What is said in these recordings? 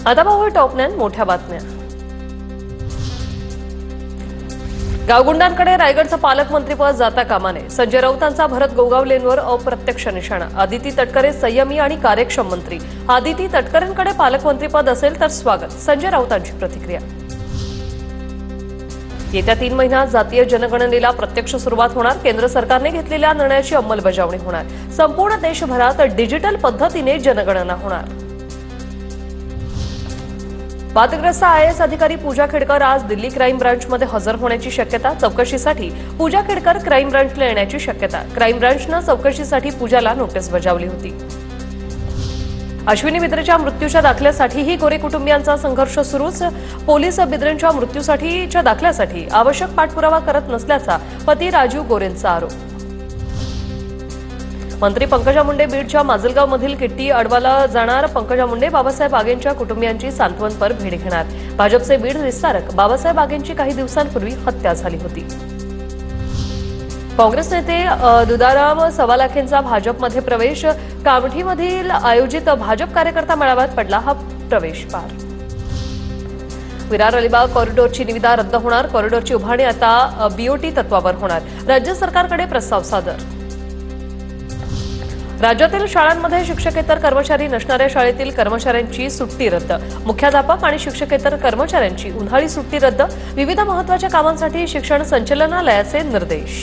आता पाहूया टॉप 9 मोठ्या बातम्या। गावगुंडांकडे रायगडचं पालकमंत्रीपद जाता कामा नये। संजय राऊतांचा भरत गोगावलेंवर अप्रत्यक्ष निशाणा। आदिती तटकरे संयमी आणि कार्यक्षम मंत्री। आदिती तटकरेंकडे पालकमंत्रीपद असेल तर स्वागत, संजय राऊतांची प्रतिक्रिया। येत्या 3 महिन्यात जातीय जनगणनेला प्रत्यक्ष सुरुवात होणार। केंद्र सरकारने घेतलेल्या निर्णयाची अंमलबजावणी होणार। संपूर्ण देशभरात डिजिटल पद्धतीने जनगणना होणार। वादग्रस्त आयएएस अधिकारी पूजा खेडकर आज दिल्ली क्राईम ब्रांचमध्ये हजर होण्याची शक्यता। चौकशीसाठी पूजा खेडकर क्राईम ब्रांचला येण्याची शक्यता। क्राईम ब्रांचने चौकशीसाठी पूजाला नोटीस बजावली होती। अश्विनी बिद्रेच्या मृत्यूच्या दाखल्यासाठीही गोरे कुटुंबियांचा संघर्ष सुरूच। पोलीस बिद्रेंच्या मृत्यूसाठीच्या दाखल्यासाठी आवश्यक पाठपुरावा करत नसल्याचा पती राजू गोरेंचा आरोप। मंत्री पंकजा मुंडे बीडच्या माजलगावमधील किट्टी अडवाला जाणार। पंकजा मुंडे बाबासाहेब आगेंच्या कुटुंबियांची सांत्वनपर भेट घेणार। भाजपचे बीड विस्तारक बाबासाहेब आगेंची काही दिवसांपूर्वी हत्या झाली होती। काँग्रेस नेते दुदाराम सवालाखेंचा भाजपमध्ये प्रवेश। कामठीमधील आयोजित भाजप कार्यकर्ता मेळाव्यात पडला हा प्रवेश पार। विरार अलिबाग कॉरिडॉरची निविदा रद्द होणार। कॉरिडॉरची उभारणी आता बीओटी तत्वावर होणार। राज्य सरकारकडे प्रस्ताव सादर। राज्यातील शाळांमध्ये शिक्षकेतर कर्मचारी नसणाऱ्या शाळेतील कर्मचाऱ्यांची सुट्टी रद्द। मुख्याध्यापक आणि शिक्षकेतर कर्मचाऱ्यांची उन्हाळी सुट्टी रद्द। विविध महत्त्वाच्या कामांसाठी शिक्षण संचालनालयाचे निर्देश।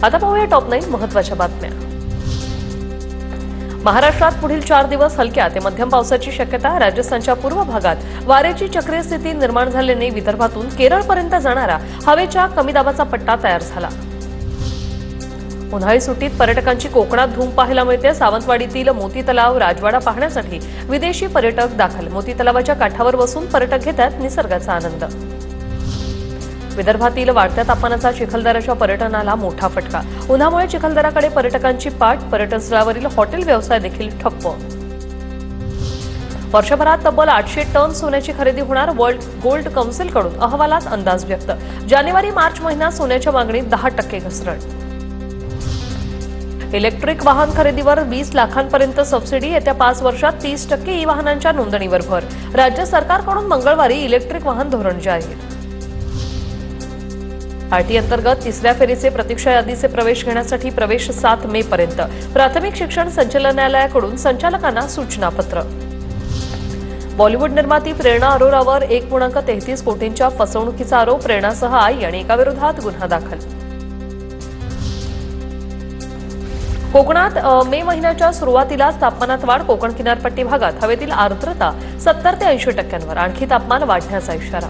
आता पाहूया टॉप 9 महत्त्वाच्या बातम्या। महाराष्ट्रात पुढील 4 दिवस हलक्या ते मध्यम पावसाची शक्यता। राजस्थानच्या पूर्व भागात वाऱ्याची चक्रीय स्थिती निर्माण झाल्याने विदर्भातून केरळपर्यंत जाणारा हवेच्या कमी दाबाचा पट्टा तयार झाला। उन्हाळी सुट्टीत पर्यटकांची कोकणात धूम पाहायला मिळते। सावंतवाडीतील मोती तलाव राजवाडा पाहण्यासाठी विदेशी पर्यटक दाखल। मोती तलावाच्या काठावर बसून पर्यटक घेतात निसर्गाचा आनंद। विदर्भातील वाढत्या तापमानाचा चिखलदऱ्याच्या पर्यटनाला मोठा फटका। उन्हामुळे चिखलदऱ्याकडे पर्यटकांची पाठ। पर्यटन स्थळावरील हॉटेल व्यवसाय देखील ठप्प। वर्षभरात तब्बल 800 टन सोन्याची खरेदी होणार। वर्ल्ड गोल्ड काउन्सिलकडून अहवालात अंदाज व्यक्त। जानेवारी मार्च महिन्यात सोन्याच्या मागणीत 10% घसरण। इलेक्ट्रिक वाहन खरेदीवर 20 लाखांपर्यंत सबसिडी। येत्या 5 वर्षात 30% ई वाहनांच्या नोंदणीवर भर। राज्य सरकारकडून मंगळवारी इलेक्ट्रिक वाहन धोरण जाहीर। आरटी अंतर्गत 3ऱ्या फेरीचे प्रतीक्षा यादीचे प्रवेश घेण्यासाठी प्रवेश 7 मे पर्यंत। प्राथमिक शिक्षण संचालनालयाकडून संचालकांना सूचनापत्र। बॉलिवूड निर्माती प्रेरणा अरोरावर 1.33 कोटींच्या फसवणुकीचा आरोप। प्रेरणासह आई आणि एकाविरोधात गुन्हा दाखल। कोकणात मे महिन्याच्या सुरुवातीलाच तापमानात वाढ। कोकण किनारपट्टी भागात हवेतील आर्द्रता 70 ते 80%वर। आणखी तापमान वाढण्याचा इशारा।